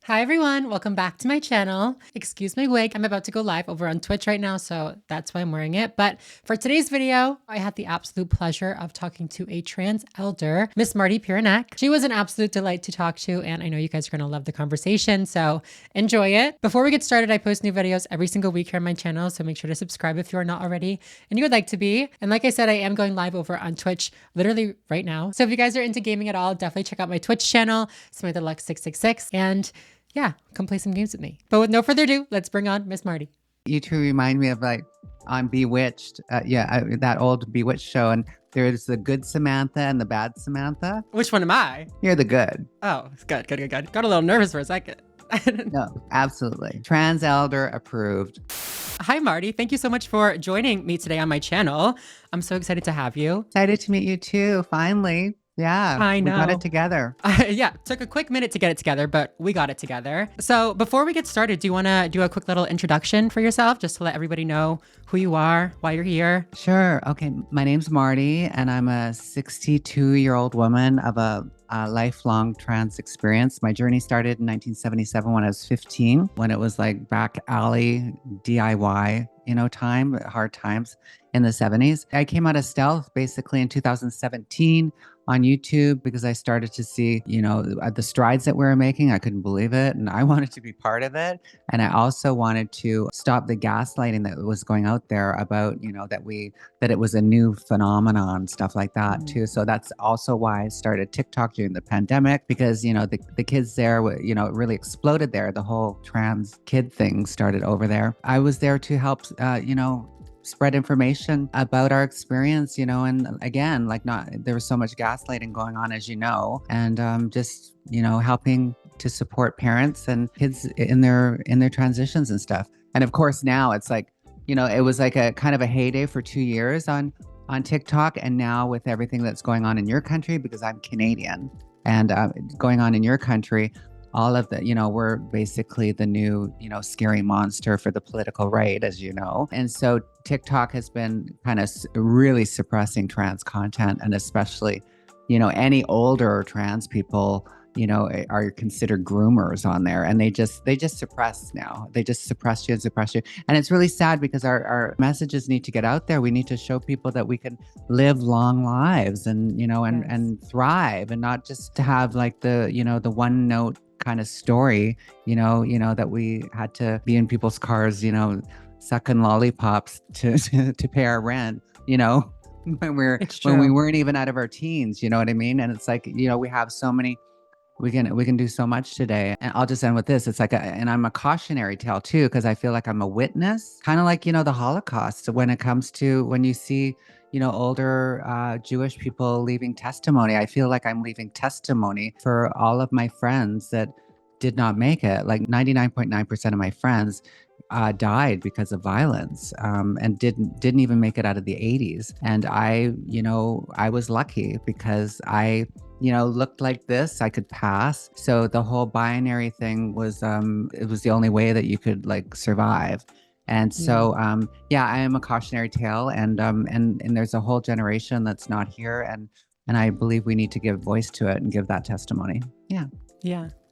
Hi everyone, welcome back to my channel. Excuse my wig, I'm about to go live over on Twitch right now, so that's why I'm wearing it. But for today's video, I had the absolute pleasure of talking to a trans elder, Miss Marty Pieronek. She was an absolute delight to talk to, and I know you guys are gonna love the conversation, so enjoy it. Before we get started, I post new videos every single week here on my channel, so make sure to subscribe if you are not already and you would like to be. And like I said, I am going live over on Twitch literally right now. So if you guys are into gaming at all, definitely check out my Twitch channel, Samantha 666, and yeah, come play some games with me. But with no further ado, let's bring on Miss Marty. You two remind me of on Bewitched. That old Bewitched show. And there's the good Samantha and the bad Samantha. Which one am I? You're the good. Oh, good. Got a little nervous for a second. No, absolutely. Trans elder approved. Hi, Marty. Thank you so much for joining me today on my channel. I'm so excited to have you. Excited to meet you too, finally. Yeah, I know. We got it together. Yeah, took a quick minute to get it together, but we got it together. So before we get started, do you want to do a quick little introduction for yourself, just to let everybody know who you are, why you're here? Sure. Okay. My name's Marty, and I'm a 62-year-old woman of a lifelong trans experience. My journey started in 1977 when I was 15, when it was like back alley DIY, time, hard times in the 70s. I came out of stealth basically in 2017 on YouTube because I started to see, the strides that we were making. I couldn't believe it. And I wanted to be part of it. And I also wanted to stop the gaslighting that was going out there about, that it was a new phenomenon, stuff like that too. So that's also why I started TikTok during the pandemic, because, the kids there, it really exploded there. The whole trans kid thing started over there. I was there to help, spread information about our experience, and again, there was so much gaslighting going on, as and just, helping to support parents and kids in their transitions and stuff. And of course, now it's like, it was like a kind of a heyday for 2 years on TikTok. And now with everything that's going on in your country, because I'm Canadian, and going on in your country, all of the, we're basically the new, scary monster for the political right, as you know. And so TikTok has been kind of really suppressing trans content, and especially, any older trans people, are considered groomers on there, and they just suppress now. They just suppress you and suppress you. And it's really sad because our messages need to get out there. We need to show people that we can live long lives and, and thrive, and not just to have like the, the one note kind of story, that we had to be in people's cars, sucking lollipops to pay our rent, when we weren't even out of our teens, you know what I mean? And it's like, we have so many, we can do so much today. And I'll just end with this. It's like, and I'm a cautionary tale too, because I feel like I'm a witness, kind of like, the Holocaust, when it comes to, when you see, older Jewish people leaving testimony. I feel like I'm leaving testimony for all of my friends that did not make it. Like 99.9% of my friends died because of violence, and didn't even make it out of the 80s. And I was lucky because I looked like this, I could pass. So the whole binary thing was, it was the only way that you could like survive. And so, I am a cautionary tale, and there's a whole generation that's not here. And I believe we need to give voice to it and give that testimony. Yeah.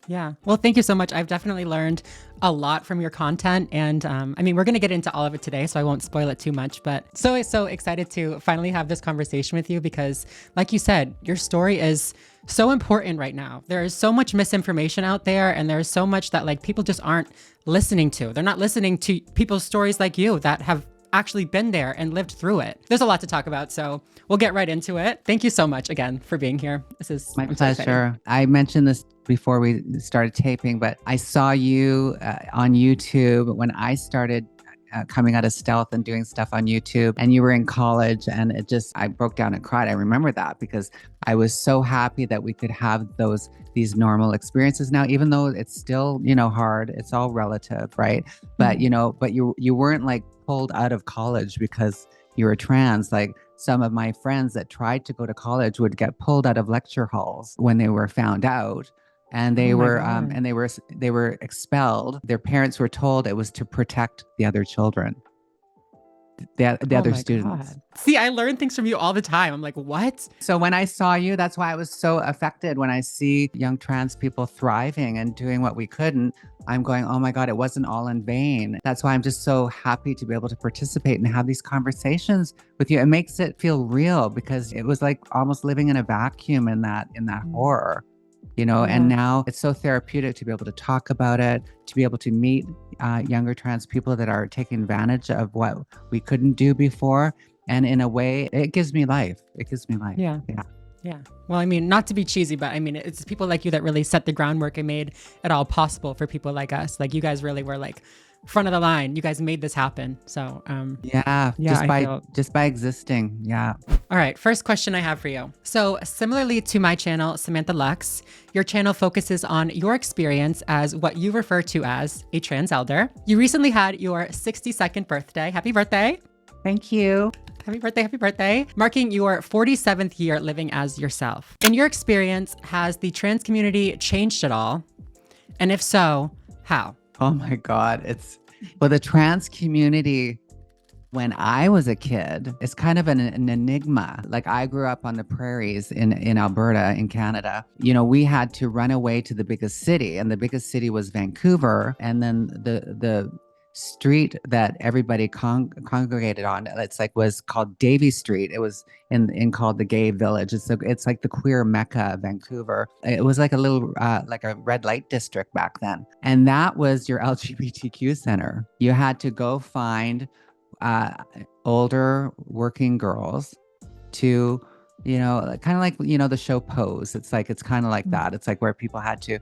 Yeah. Well, thank you so much. I've definitely learned a lot from your content. And we're going to get into all of it today, so I won't spoil it too much. But so excited to finally have this conversation with you, because like you said, your story is so important right now. There is so much misinformation out there, and there's so much that like people just aren't listening to. They're not listening to people's stories like you that have actually been there and lived through it. There's a lot to talk about, so we'll get right into it. Thank you so much again for being here. This is my pleasure. I mentioned this before we started taping, but I saw you on YouTube when I started coming out of stealth and doing stuff on YouTube, and you were in college, and I broke down and cried. I remember that because I was so happy that we could have these normal experiences now, even though it's still, hard. It's all relative, right? But, but you weren't like pulled out of college because you were trans. Like some of my friends that tried to go to college would get pulled out of lecture halls when they were found out. And they they were expelled. Their parents were told it was to protect the other children. the Oh other my students. God. See, I learn things from you all the time. I'm like, what? So when I saw you, that's why I was so affected when I see young trans people thriving and doing what we couldn't. I'm going, oh my God, it wasn't all in vain. That's why I'm just so happy to be able to participate and have these conversations with you. It makes it feel real because it was like almost living in a vacuum in that horror. And Yeah. now it's so therapeutic to be able to talk about it, to be able to meet younger trans people that are taking advantage of what we couldn't do before. And in a way, it gives me life. It gives me life. Yeah. Yeah. Yeah. Well, I mean, not to be cheesy, but I mean, it's people like you that really set the groundwork and made it all possible for people like us. Like you guys really were like front of the line. You guys made this happen. So, Yeah. yeah, just by existing. Yeah. All right, first question I have for you. So, similarly to my channel, Samantha Lux, your channel focuses on your experience as what you refer to as a trans elder. You recently had your 62nd birthday. Happy birthday. Thank you. Happy birthday, marking your 47th year living as yourself. In your experience, has the trans community changed at all? And if so, how? Oh my God. The trans community, when I was a kid, it's kind of an enigma. Like I grew up on the prairies in Alberta, in Canada. We had to run away to the biggest city, and the biggest city was Vancouver. And then the street that everybody congregated on, was called Davie Street. It was in called the Gay Village. It's like the queer mecca of Vancouver. It was like a little like a red light district back then, and that was your LGBTQ center. You had to go find older working girls to, kind of like, the show Pose. It's kind of like that. It's like where people had to,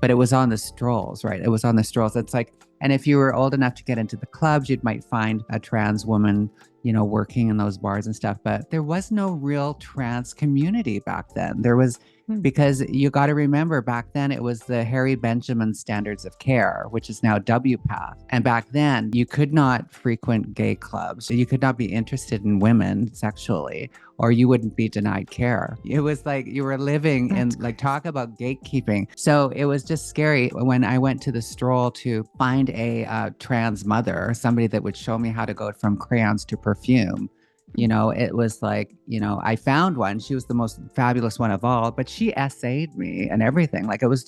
but it was on the strolls, right? It was on the strolls. It's like, and if you were old enough to get into the clubs, you might find a trans woman, working in those bars and stuff. But there was no real trans community back then. There was, because you got to remember back then it was the Harry Benjamin Standards of Care, which is now WPATH. And back then you could not frequent gay clubs. You could not be interested in women sexually, or you wouldn't be denied care. It was like you were living in, like, talk about gatekeeping. So it was just scary when I went to the stroll to find a trans mother, somebody that would show me how to go from crayons to perfume. It was like, I found one. She was the most fabulous one of all, but she essayed me and everything. Like it was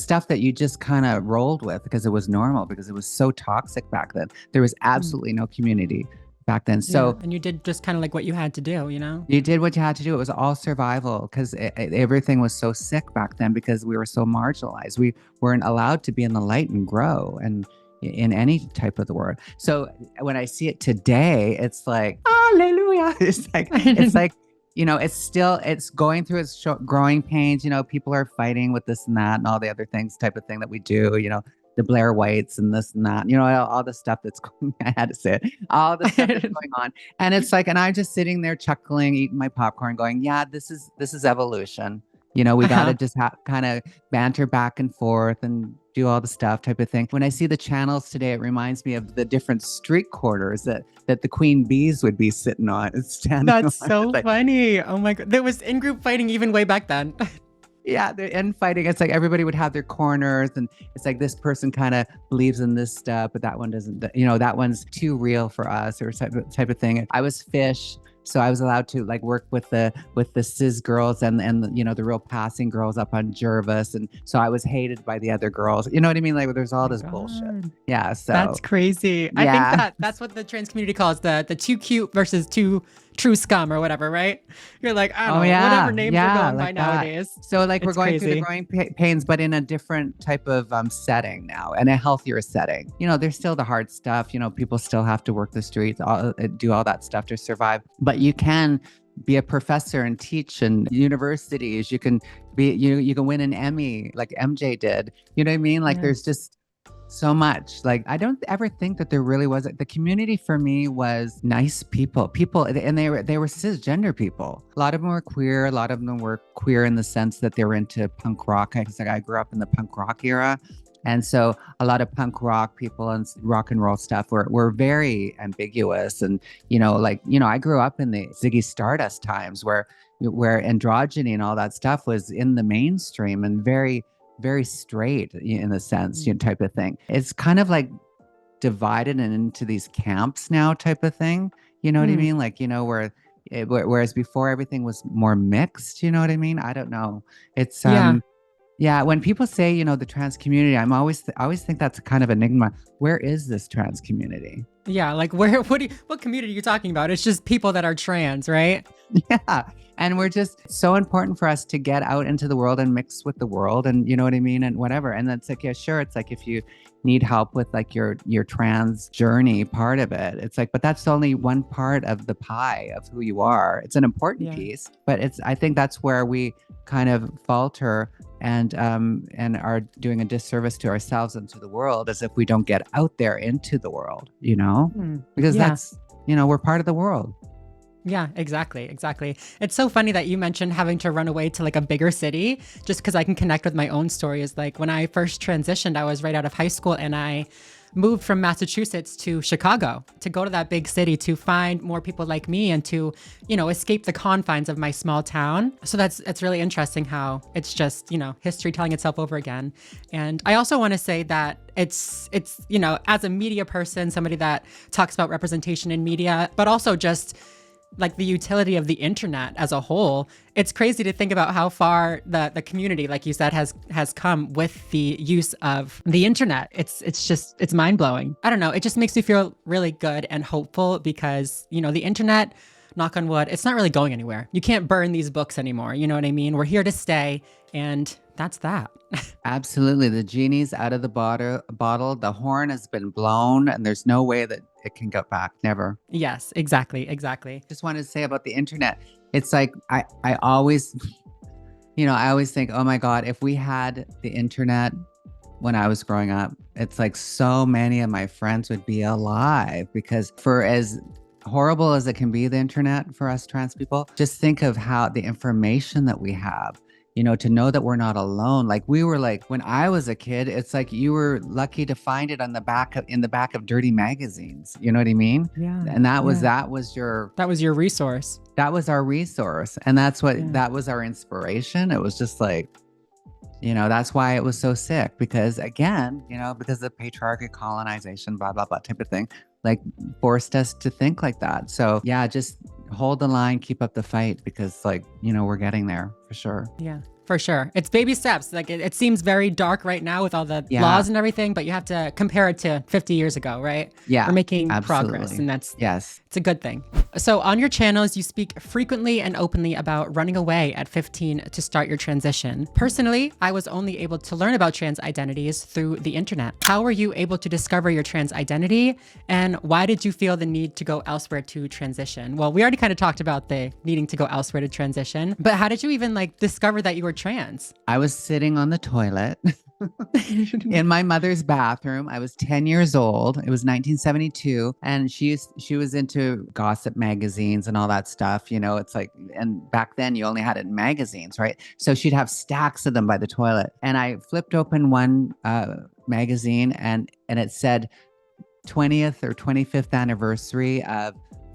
stuff that you just kind of rolled with because it was normal, because it was so toxic back then. There was absolutely no community back then. So, and you did just kind of like what you had to do, You did what you had to do. It was all survival because everything was so sick back then because we were so marginalized. We weren't allowed to be in the light and grow and in any type of the word. So when I see it today, it's like, hallelujah. It's like, it's going through its growing pains. People are fighting with this and that and all the other things type of thing that we do, the Blair Whites and this and that, all the stuff that's going, I had to say it, all the stuff that's going on. And it's like, and I'm just sitting there chuckling, eating my popcorn going, yeah, this is evolution. We got to just kind of banter back and forth and do all the stuff type of thing. When I see the channels today, it reminds me of the different street corners that the queen bees would be sitting on. That's so funny. Oh my God. There was in-group fighting even way back then. Yeah, the infighting. It's like everybody would have their corners, and it's like this person kind of believes in this stuff, but that one doesn't. That one's too real for us, or type of thing. I was fish, so I was allowed to like work with the cis girls and the real passing girls up on Jervis, and so I was hated by the other girls. You know what I mean? Like there's all this bullshit. Yeah, so that's crazy. I think that's what the trans community calls the too cute versus too true scum or whatever, right? You're like, I don't know, whatever names are going by nowadays. So like we're going through the growing pains, but in a different type of setting now, and a healthier setting. There's still the hard stuff. People still have to work the streets, do all that stuff to survive. But you can be a professor and teach in universities. You can be, you can win an Emmy like MJ did. You know what I mean? Like there's just so much. Like I don't ever think that there really was. The community for me was nice people, and they were cisgender people. A lot of them were queer. A lot of them were queer in the sense that they were into punk rock. Because I grew up in the punk rock era, and so a lot of punk rock people and rock and roll stuff were very ambiguous. And I grew up in the Ziggy Stardust times where androgyny and all that stuff was in the mainstream and very, very straight in the sense, type of thing. It's kind of like divided and into these camps now type of thing. You know what I Mm, mean? Like, whereas before everything was more mixed, you know what I mean? I don't know. It's, yeah. yeah, when people say, the trans community, I always think that's a kind of enigma. Where is this trans community? Yeah. Like what community are you talking about? It's just people that are trans, right? Yeah. And we're just so important for us to get out into the world and mix with the world, and you know what I mean, and whatever. And that's like, yeah, sure. It's like if you need help with like your trans journey part of it, it's like, but that's only one part of the pie of who you are. It's an important Yeah. piece, but I think that's where we kind of falter and are doing a disservice to ourselves and to the world, as if we don't get out there into the world, Mm, because yeah. that's, we're part of the world. Yeah, exactly. Exactly. It's so funny that you mentioned having to run away to like a bigger city just because I can connect with my own story. Is like when I first transitioned, I was right out of high school and I moved from Massachusetts to Chicago to go to that big city to find more people like me and to, escape the confines of my small town. So it's really interesting how it's just, history telling itself over again. And I also want to say that it's, as a media person, somebody that talks about representation in media, but also just like the utility of the internet as a whole, it's crazy to think about how far the community, like you said, has come with the use of the internet. It's mind blowing. I don't know. It just makes me feel really good and hopeful because, the internet, knock on wood, it's not really going anywhere. You can't burn these books anymore. You know what I mean? We're here to stay, and that's that. Absolutely. The genie's out of the bottle. The horn has been blown, and there's no way that it can go back. Never. Yes, exactly. Exactly. Just wanted to say about the internet. It's like, I always, I always think, oh my God, if we had the internet when I was growing up, it's like so many of my friends would be alive, because for as horrible as it can be, the internet for us trans people, just think of how the information that we have, to know that we're not alone. Like we were like, when I was a kid, it's like you were lucky to find it in the back of dirty magazines. You know what I mean? Yeah. And that was your resource. that was our resource. And that's what, Yeah. that was our inspiration. It was just like, that's why it was so sick, because again, because of patriarchy, colonization, blah, blah, blah type of thing, like forced us to think like that. So yeah, just hold the line, keep up the fight, because like, we're getting there for sure. Yeah, for sure. It's baby steps. Like it seems very dark right now with all the Yeah. laws and everything, but you have to compare it to 50 years ago, right? Yeah, We're making absolutely. progress, and Yes. it's a good thing. So on your channels, you speak frequently and openly about running away at 15 to start your transition. Personally, I was only able to learn about trans identities through the internet. How were you able to discover your trans identity, and why did you feel the need to go elsewhere to transition? Well, we already kind of talked about the needing to go elsewhere to transition, but how did you even discover that you were trans? I was sitting on the toilet in my mother's bathroom. I was 10 years old. It was 1972. And she was into gossip magazines and all that stuff. It's like, and back then you only had it in magazines, right? So she'd have stacks of them by the toilet. And I flipped open one magazine and it said 20th or 25th anniversary of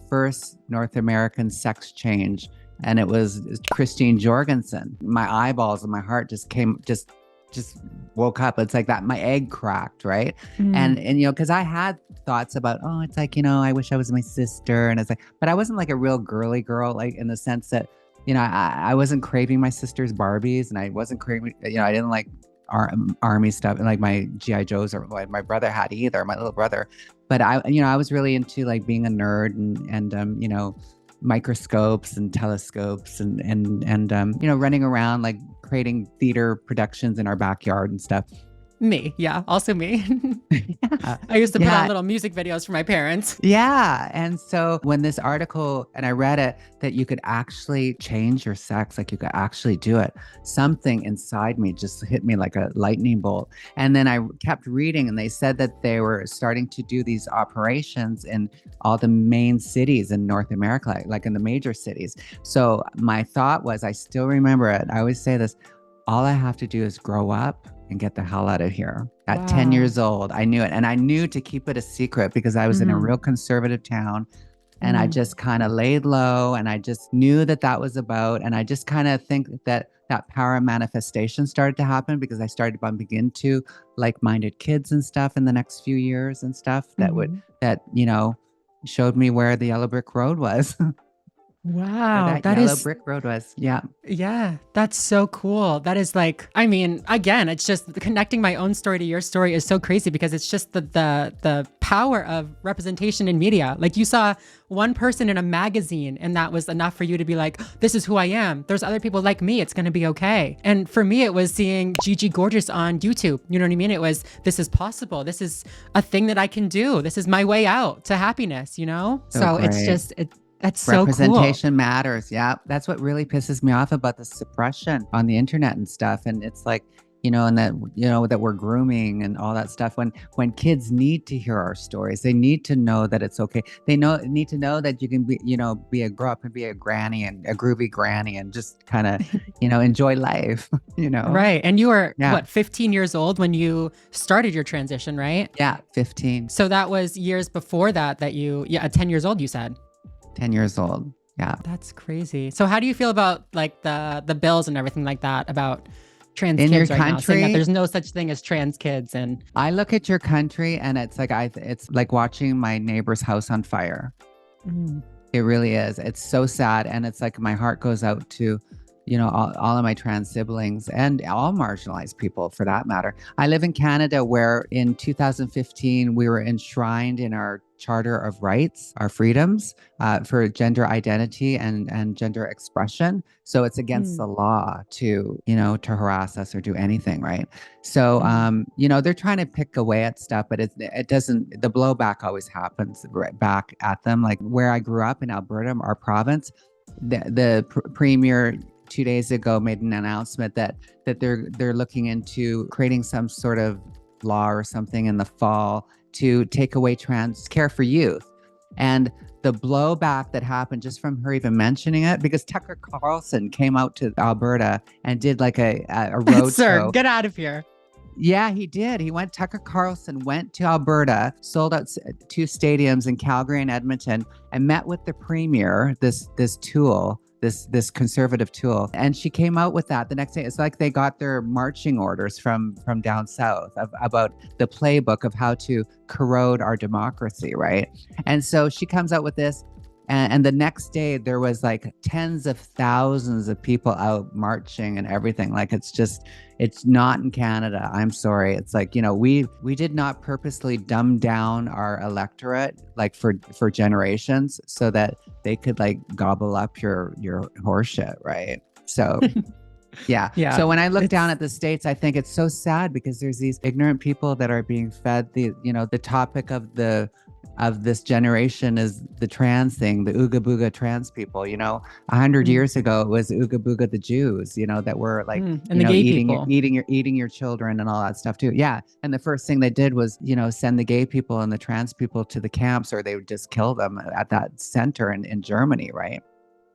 first North American sex change. And it was Christine Jorgensen. My eyeballs and my heart just woke up. It's like that my egg cracked, right? And because I had thoughts about, oh, it's like, I wish I was my sister, and it's like, but I wasn't like a real girly girl, like in the sense that, I wasn't craving my sister's Barbies, and I wasn't craving, I didn't like army stuff and like my GI Joes or what my brother had either, my little brother. But I was really into like being a nerd and microscopes and telescopes and running around like creating theater productions in our backyard and stuff. Me. Yeah. Also me. Yeah. I used to put on little music videos for my parents. Yeah. And so when this article, and I read it, that you could actually change your sex, like you could actually do it, something inside me just hit me like a lightning bolt. And then I kept reading, and they said that they were starting to do these operations in all the main cities in North America, like in the major cities. So my thought was, I still remember it. I always say this, all I have to do is grow up and get the hell out of here. At 10 years old, I knew it. And I knew to keep it a secret because I was in a real conservative town. And I just kind of laid low, and I just knew that was about. And I just kind of think that that power manifestation started to happen because I started bumping into like-minded kids and stuff in the next few years and stuff that, showed me where the yellow brick road was. Where Wow, that that yellow is brick road was. Yeah. yeah, that's so cool. That is like, I mean, again, it's just connecting my own story to your story is so crazy because it's just the power of representation in media. Like you saw one person in a magazine and that was enough for you to be like, this is who I am. There's other people like me. It's going to be okay. And for me, it was seeing Gigi Gorgeous on YouTube. You know what I mean? It was, this is possible. This is a thing that I can do. This is my way out to happiness, you know? So it's great. just, that's so cool. Representation matters. Yeah. That's what really pisses me off about the suppression on the internet and stuff. And it's like, and that, that we're grooming and all that stuff. When kids need to hear our stories, they need to know that it's okay. They need to know that you can grow up and be a granny and a groovy granny and just kind of, enjoy life, Right. And you were, what, 15 years old when you started your transition, right? Yeah. 15. So that was years before that 10 years old, you said. 10 years old. Yeah. That's crazy. So how do you feel about like the bills and everything like that about trans in kids your right country? Now, saying that there's no such thing as trans kids? And I look at your country and it's like watching my neighbor's house on fire. It really is. It's so sad. And it's like my heart goes out to, all of my trans siblings and all marginalized people for that matter. I live in Canada where in 2015, we were enshrined in our Charter of Rights, our freedoms for gender identity and gender expression. So it's against the law to harass us or do anything, right? So, they're trying to pick away at stuff, but it doesn't, the blowback always happens right back at them. Like where I grew up in Alberta, our province, the premier 2 days ago made an announcement that they're looking into creating some sort of law or something in the fall to take away trans care for youth. And the blowback that happened just from her even mentioning it, because Tucker Carlson came out to Alberta and did like a road Sir, show. Get out of here. Yeah, he did. Tucker Carlson went to Alberta, sold out 2 stadiums in Calgary and Edmonton, and met with the premier, this conservative tool. And she came out with that the next day. It's like they got their marching orders from down south about the playbook of how to corrode our democracy, right? And so she comes out with this. And the next day there was like tens of thousands of people out marching and everything. Like it's not in Canada. I'm sorry. It's like, we did not purposely dumb down our electorate like for generations so that they could like gobble up your horseshit, right? So yeah. So when I look down at the States, I think it's so sad because there's these ignorant people that are being fed the topic of this generation is the trans thing, the Ooga Booga trans people. 100 years ago, it was Ooga Booga the Jews, that were like, and the gay eating your children and all that stuff too. Yeah. And the first thing they did was, send the gay people and the trans people to the camps, or they would just kill them at that center in Germany, right?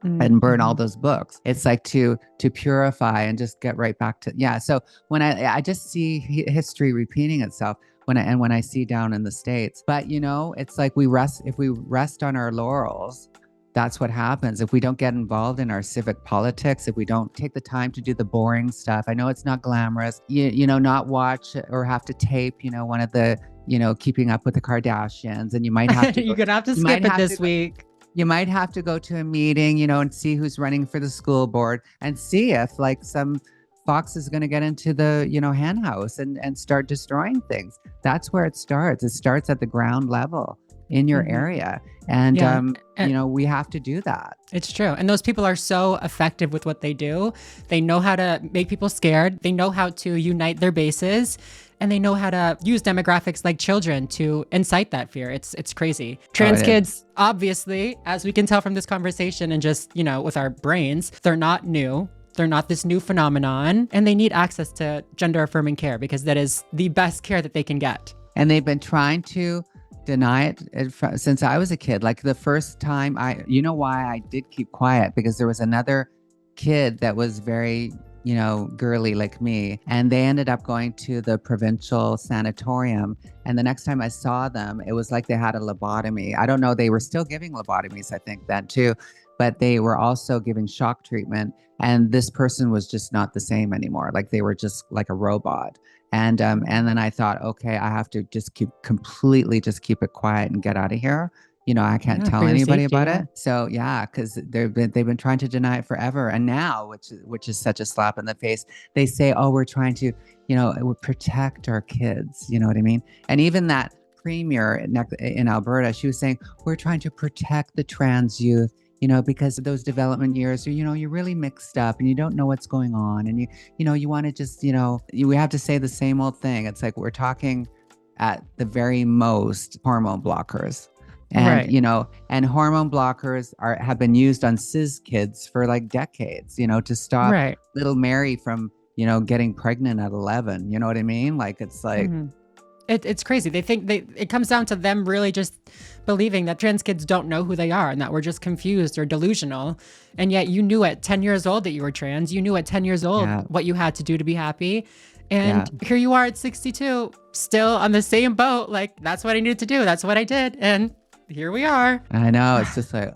And burn all those books. It's like to purify and just get right back to, yeah. So when I just see history repeating itself, when I see down in the States, but it's like if we rest on our laurels, that's what happens. If we don't get involved in our civic politics, if we don't take the time to do the boring stuff, I know it's not glamorous, not watch or have to tape, one of the, Keeping Up with the Kardashians, and you might have to, you're going to have to skip it this week. You might have to go to a meeting, and see who's running for the school board and see if like some fox is going to get into the, hen house and start destroying things. That's where it starts. It starts at the ground level in your area. And, we have to do that. It's true. And those people are so effective with what they do. They know how to make people scared. They know how to unite their bases. And they know how to use demographics like children to incite that fear. It's crazy. Trans kids, obviously, as we can tell from this conversation and just, with our brains, they're not new. They're not this new phenomenon, and they need access to gender affirming care because that is the best care that they can get. And they've been trying to deny it since I was a kid. Like the first time why I did keep quiet, because there was another kid that was very, girly like me. And they ended up going to the provincial sanatorium. And the next time I saw them, it was like they had a lobotomy. I don't know. They were still giving lobotomies, I think, then too. but they were also giving shock treatment. And this person was just not the same anymore. Like they were just like a robot. And then I thought, okay, I have to just keep it quiet and get out of here. I can't Yeah, tell for your anybody safety, about yeah. it. So yeah, because they've been trying to deny it forever. And now, which is such a slap in the face, they say, oh, we're trying to, protect our kids. You know what I mean? And even that premier in Alberta, she was saying, we're trying to protect the trans youth, because those development years are, you're really mixed up and you don't know what's going on. And you want to just, we have to say the same old thing. It's like, we're talking at the very most hormone blockers. And, Right. And hormone blockers have been used on cis kids for like decades, to stop Right. little Mary from, getting pregnant at 11. You know what I mean? Like, it's like, It's crazy. They think it comes down to them really just believing that trans kids don't know who they are and that we're just confused or delusional. And yet you knew at 10 years old that you were trans. You knew at 10 years old what you had to do to be happy. And here you are at 62, still on the same boat. Like, that's what I needed to do. That's what I did. And here we are. I know. It's just like,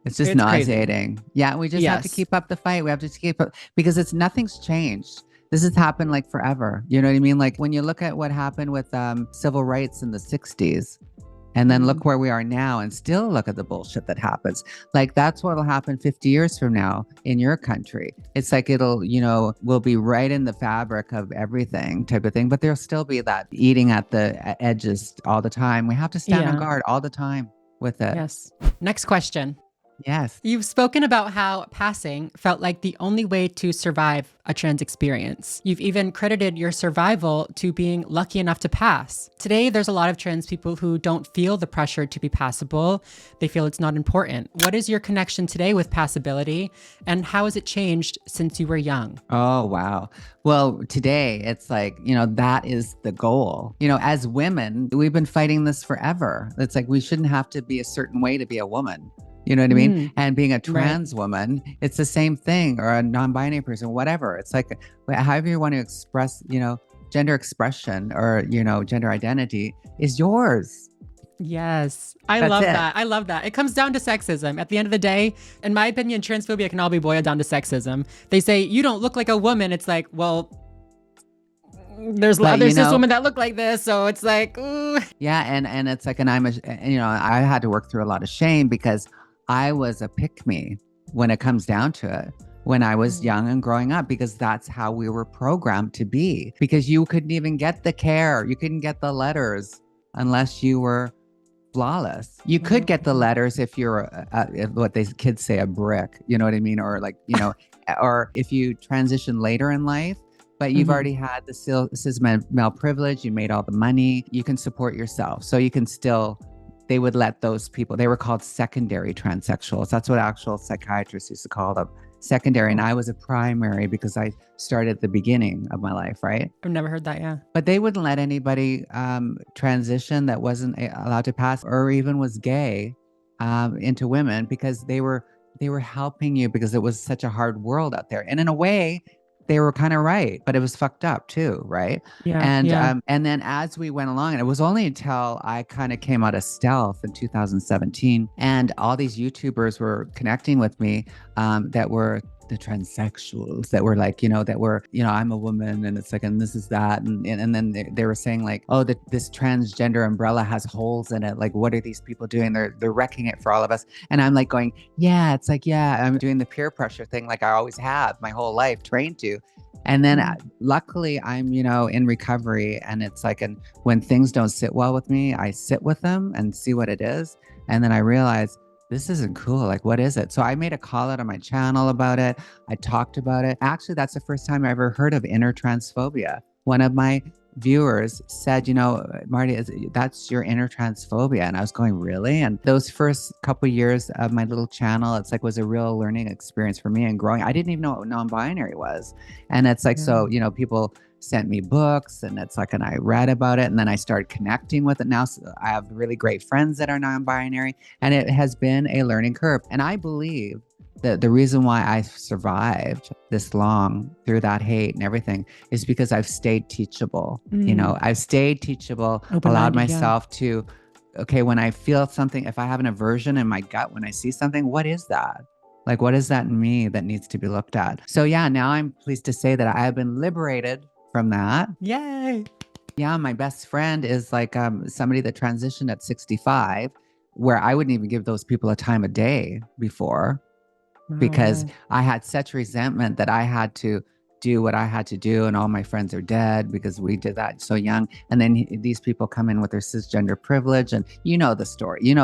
it's just nauseating. Crazy. Yeah. We just have to keep up the fight. We have to keep up because nothing's changed. This has happened like forever. You know what I mean? Like when you look at what happened with civil rights in the 60s, and then look where we are now and still look at the bullshit that happens. Like that's what'll happen 50 years from now in your country. It's like we'll be right in the fabric of everything type of thing, but there'll still be that eating at the edges all the time. We have to stand on guard all the time with it. Yes. Next question. Yes. You've spoken about how passing felt like the only way to survive a trans experience. You've even credited your survival to being lucky enough to pass. Today, there's a lot of trans people who don't feel the pressure to be passable. They feel it's not important. What is your connection today with passability, and how has it changed since you were young? Oh, wow. Well, today it's like, that is the goal. As women, we've been fighting this forever. It's like we shouldn't have to be a certain way to be a woman. You know what I mean? And being a trans woman, it's the same thing, or a non-binary person, whatever. It's like, however you want to express, gender expression or, gender identity is yours. Yes. I love that. I love that. It comes down to sexism. At the end of the day, in my opinion, transphobia can all be boiled down to sexism. They say, you don't look like a woman. It's like, well, there's other cis women that look like this. So it's like, ooh. Yeah. And it's like, and I had to work through a lot of shame because I was a pick-me when it comes down to it, when I was young and growing up, because that's how we were programmed to be, because you couldn't even get the care. You couldn't get the letters unless you were flawless. You could get the letters if you're what they kids say, a brick, you know what I mean? Or like, or if you transition later in life, but you've already had the cis male privilege, you made all the money, you can support yourself. So you can still, they would let those people, they were called secondary transsexuals. That's what actual psychiatrists used to call them, secondary. And I was a primary because I started at the beginning of my life, right? I've never heard that, yeah. But they wouldn't let anybody transition that wasn't allowed to pass or even was gay into women, because they were helping you, because it was such a hard world out there. And in a way, they were kind of right, but it was fucked up too, right? Yeah. And then as we went along, and it was only until I kind of came out of stealth in 2017, and all these YouTubers were connecting with me that were the transsexuals, that were like, that were, I'm a woman, and it's like, and this is that, and then they were saying like, oh, this transgender umbrella has holes in it. Like, what are these people doing? They're wrecking it for all of us. And I'm like going, yeah, it's like, yeah, I'm doing the peer pressure thing like I always have my whole life, trained to. And then luckily I'm, in recovery, and it's like, and when things don't sit well with me, I sit with them and see what it is. And then I realize, this isn't cool. Like, what is it? So I made a call out on my channel about it. I talked about it. Actually, that's the first time I ever heard of inner transphobia. One of my viewers said, Marty, that's your inner transphobia. And I was going, really? And those first couple of years of my little channel, it's like, was a real learning experience for me and growing. I didn't even know what non-binary was. And it's like, so, people sent me books, and it's like, and I read about it, and then I started connecting with it. Now I have really great friends that are non-binary, and it has been a learning curve. And I believe that the reason why I survived this long through that hate and everything is because I've stayed teachable. I've stayed teachable, allowed myself to okay, when I feel something, if I have an aversion in my gut, when I see something, what is that? Like, what is that in me that needs to be looked at? So yeah, now I'm pleased to say that I have been liberated from that. Yay. Yeah, my best friend is like somebody that transitioned at 65, where I wouldn't even give those people a time of day before, Oh, because wow. I had such resentment that I had to do what I had to do, and all my friends are dead because we did that so young. And then these people come in with their cisgender privilege, and you know the story, Yeah.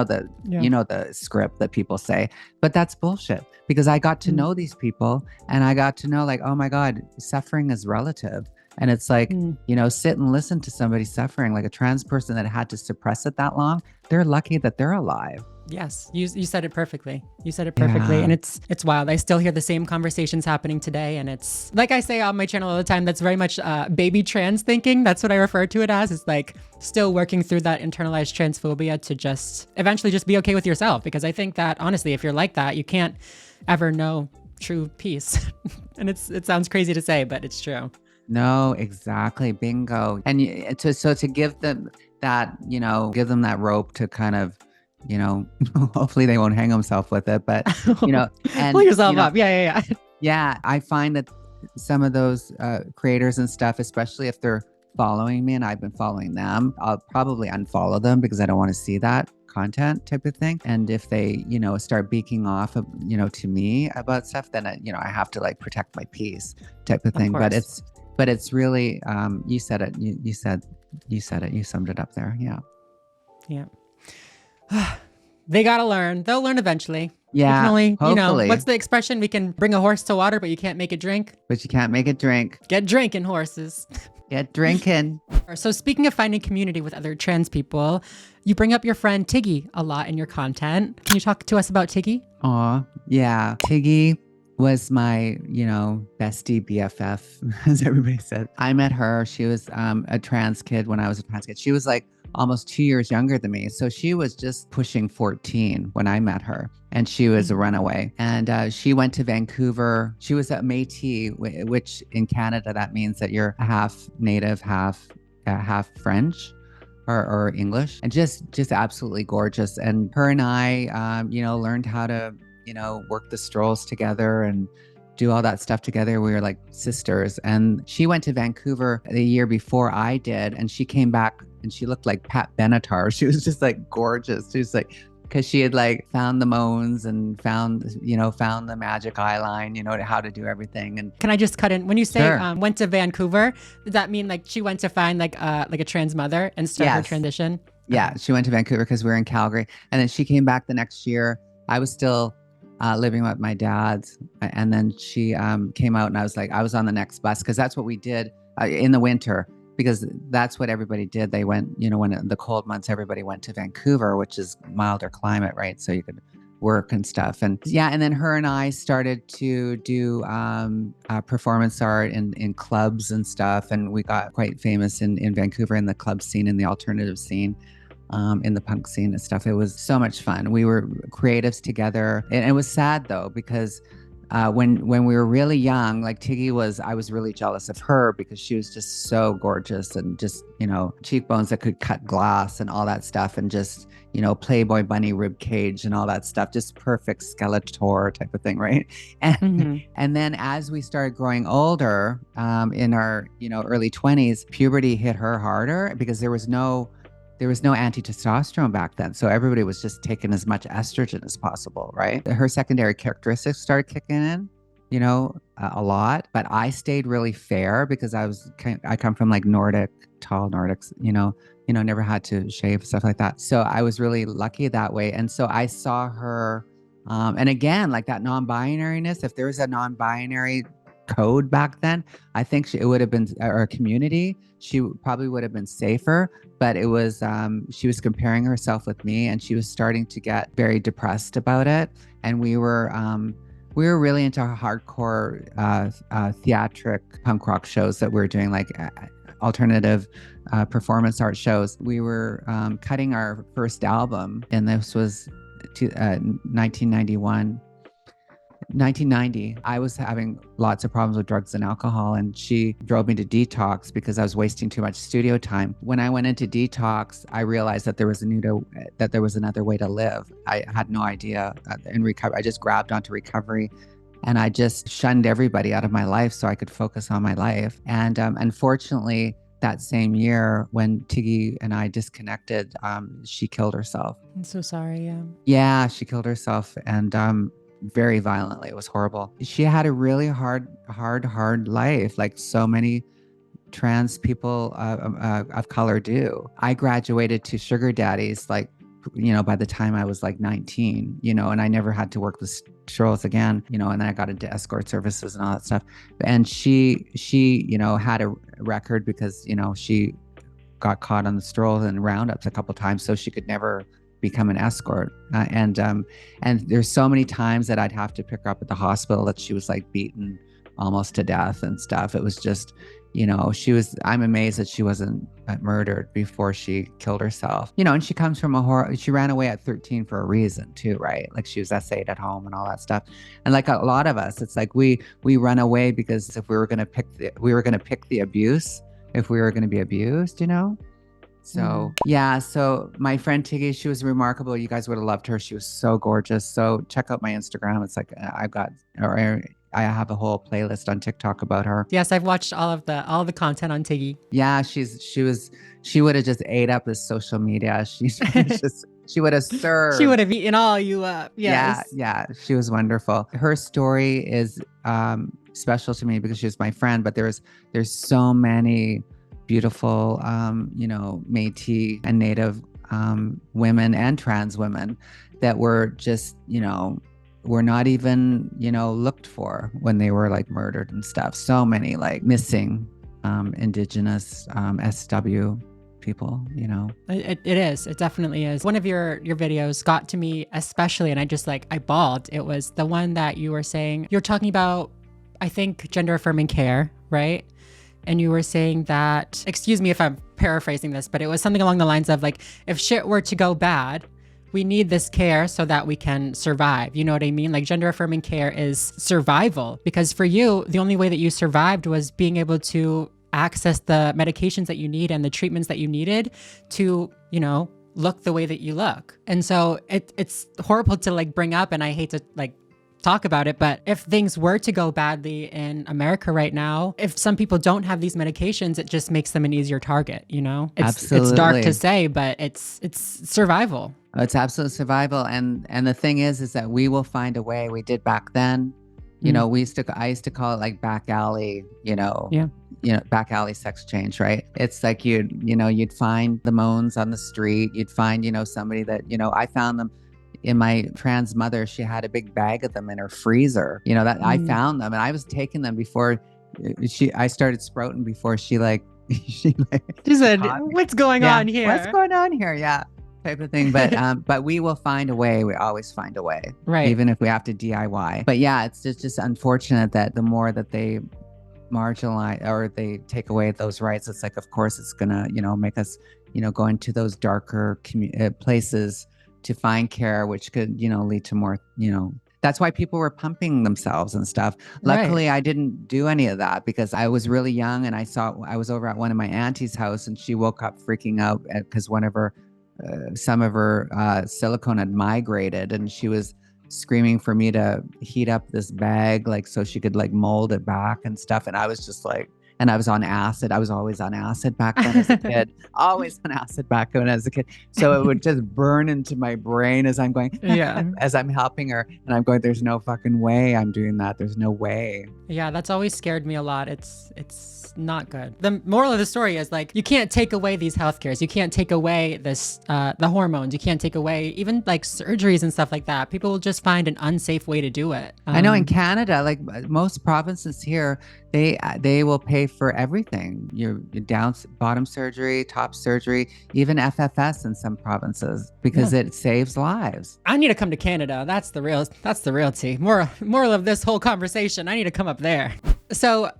you know the script that people say, but that's bullshit, because I got to know these people, and I got to know, like, oh my God, suffering is relative. And it's like, sit and listen to somebody suffering, like a trans person that had to suppress it that long. They're lucky that they're alive. Yes, you said it perfectly. You said it perfectly. And it's wild. I still hear the same conversations happening today. And it's like I say on my channel all the time, that's very much baby trans thinking. That's what I refer to it as. It's like still working through that internalized transphobia to just eventually just be okay with yourself. Because I think that honestly, if you're like that, you can't ever know true peace. And it sounds crazy to say, but it's true. No, exactly. Bingo. And to give them that, give them that rope to kind of, hopefully they won't hang themselves with it, but, and pull yourself up. Yeah. Yeah. I find that some of those creators and stuff, especially if they're following me and I've been following them, I'll probably unfollow them because I don't want to see that content type of thing. And if they, start beaking off, to me about stuff, then, I have to like protect my peace type of thing. But it's really, you said it. You said it. You summed it up there. Yeah. Yeah. They got to learn. They'll learn eventually. Yeah. You can only, hopefully. What's the expression? We can bring a horse to water, but you can't make it drink. But you can't make it drink. Get drinking, horses. Get drinking. So speaking of finding community with other trans people, you bring up your friend Tiggy a lot in your content. Can you talk to us about Tiggy? Aw, yeah. Tiggy was my, bestie BFF, as everybody said. I met her. She was a trans kid when I was a trans kid. She was like almost 2 years younger than me. So she was just pushing 14 when I met her. And she was a runaway. And she went to Vancouver. She was a Métis, which in Canada, that means that you're half Native, half French. Or English, and just absolutely gorgeous. And her and I, learned how to, work the strolls together and do all that stuff together. We were like sisters. And she went to Vancouver the year before I did, and she came back and she looked like Pat Benatar. She was just like gorgeous. She was like, because she had like found the moans and found the magic eyeline, how to do everything. And can I just cut in? When you say Sure. Went to Vancouver, does that mean like she went to find like a trans mother and start her transition? Yeah, she went to Vancouver because we were in Calgary. And then she came back the next year. I was still living with my dad. And then she came out, and I was on the next bus, because that's what we did in the winter. Because that's what everybody did. They went, when in the cold months, everybody went to Vancouver, which is milder climate, right? So you could work and stuff. And yeah, and then her and I started to do performance art in clubs and stuff. And we got quite famous in Vancouver in the club scene, in the alternative scene, in the punk scene and stuff. It was so much fun. We were creatives together. And it was sad though, because when we were really young, like Tiggy I was really jealous of her because she was just so gorgeous, and just, cheekbones that could cut glass and all that stuff, and just, Playboy bunny rib cage and all that stuff, just perfect Skeletor type of thing, right? And and then as we started growing older, in our, early 20s, puberty hit her harder because there was no anti-testosterone back then. So everybody was just taking as much estrogen as possible, right? Her secondary characteristics started kicking in, a lot. But I stayed really fair because I come from like tall Nordics, never had to shave, stuff like that. So I was really lucky that way. And so I saw her, and again, like that non-binariness, if there was a non-binary code back then, I think it would have been, or a community, she probably would have been safer. But it was, she was comparing herself with me, and she was starting to get very depressed about it. And we were really into hardcore theatric punk rock shows that we were doing, like alternative performance art shows. We were cutting our first album, and this was 1991. 1990. I was having lots of problems with drugs and alcohol, and she drove me to detox because I was wasting too much studio time. When I went into detox, I realized that there was another way to live. I had no idea in recovery. I just grabbed onto recovery, and I just shunned everybody out of my life so I could focus on my life. And unfortunately, that same year when Tiggy and I disconnected, she killed herself. I'm so sorry. Yeah. Yeah, she killed herself, and very violently. It was horrible. She had a really hard life, like so many trans people of color do. I graduated to sugar daddies, like, by the time I was like 19, and I never had to work the strolls again, and then I got into escort services and all that stuff. And she had a record because, she got caught on the strolls and roundups a couple times, so she could never become an escort. And there's so many times that I'd have to pick her up at the hospital that she was like beaten almost to death and stuff. It was just, I'm amazed that she wasn't murdered before she killed herself. And she comes from she ran away at 13 for a reason too, right? Like she was essayed at home and all that stuff. And like a lot of us, it's like we run away because if we were going to pick the abuse, if we were going to be abused, So yeah, so my friend Tiggy, she was remarkable. You guys would have loved her. She was so gorgeous. So check out my Instagram. It's like I have a whole playlist on TikTok about her. Yes, I've watched all the content on Tiggy. Yeah, she would have just ate up this social media. She would have served. She would have eaten all you up. Yes. Yeah, she was wonderful. Her story is special to me because she was my friend. But there's so many beautiful, Métis and Native women and trans women that were just, were not even, looked for when they were like murdered and stuff. So many like missing Indigenous SW people, It is. It definitely is. One of your videos got to me especially, and I bawled. It was the one that you were saying, you're talking about, I think, gender affirming care, right? And you were saying that, excuse me if I'm paraphrasing this, but it was something along the lines of like, if shit were to go bad, we need this care so that we can survive. You know what I mean? Like gender affirming care is survival, because for you, the only way that you survived was being able to access the medications that you need and the treatments that you needed to, look the way that you look. And so it's horrible to like bring up, and I hate to like talk about it, but if things were to go badly in America right now, if some people don't have these medications, it just makes them an easier target, Absolutely. It's dark to say, but it's survival. It's absolute survival. And the thing is that we will find a way. We did back then, I used to call it like back alley, back alley sex change, right? It's like you'd find the moans on the street. You'd find, somebody that, I found them. In my trans mother, she had a big bag of them in her freezer. I found them, and I was taking them before I started sprouting before she said, "What's going on here? What's going on here?" Yeah, type of thing. But we will find a way. We always find a way, right? Even if we have to DIY. But yeah, it's just unfortunate that the more that they marginalize or they take away those rights, it's like, of course, it's gonna make us go into those darker places to find care, which could, lead to more, that's why people were pumping themselves and stuff. Luckily, right. I didn't do any of that because I was really young, and I was over at one of my auntie's house, and she woke up freaking out because some of her silicone had migrated, and she was screaming for me to heat up this bag, like, so she could like mold it back and stuff. And I was just like, and I was on acid. I was always on acid back then as a kid. Always on acid back then as a kid. So it would just burn into my brain as I'm going, as I'm helping her. And I'm going, there's no fucking way I'm doing that. There's no way. Yeah, that's always scared me a lot. It's not good. The moral of the story is like, you can't take away these health cares. You can't take away this, the hormones. You can't take away even like surgeries and stuff like that. People will just find an unsafe way to do it. I know in Canada, like most provinces here, they will pay for everything. Your down, bottom surgery, top surgery, even FFS in some provinces, because it saves lives. I need to come to Canada. That's the real tea. Moral of this whole conversation. I need to come up there. So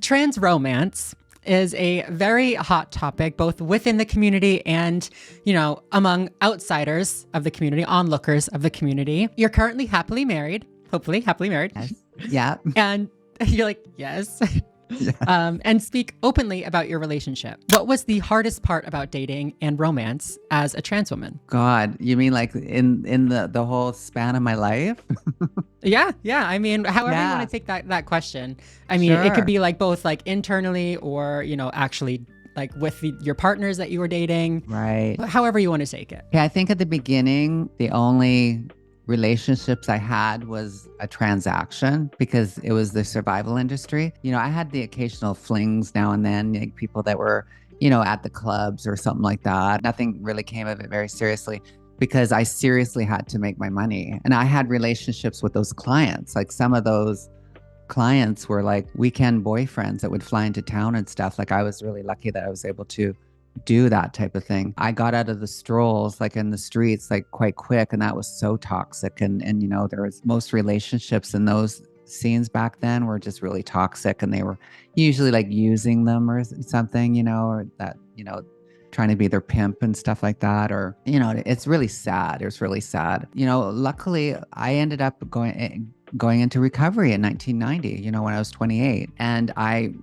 trans romance is a very hot topic, both within the community and, among outsiders of the community, onlookers of the community. You're currently happily married. hopefully happily married. Yes. Yeah. And you're like, yes. Yeah. And speak openly about your relationship. What was the hardest part about dating and romance as a trans woman? God, you mean like in the whole span of my life? Yeah. I mean, however you want Yeah. to take that question. I mean, it could Sure. be like both like internally or, actually like with your partners that you were dating. Right. However you want to take it. Yeah, I think at the beginning, the only relationships I had was a transaction because it was the survival industry. I had the occasional flings now and then, like people that were, at the clubs or something like that. Nothing really came of it very seriously because I seriously had to make my money. And I had relationships with those clients. Like some of those clients were like weekend boyfriends that would fly into town and stuff. Like I was really lucky that I was able to do that type of thing. I got out of the strolls like in the streets like quite quick, and that was so toxic. And there was most relationships in those scenes back then were just really toxic, and they were usually like using them or something, or that, trying to be their pimp and stuff like that. Or, it's really sad. It was really sad. Luckily I ended up going into recovery in 1990, when I was 28, and I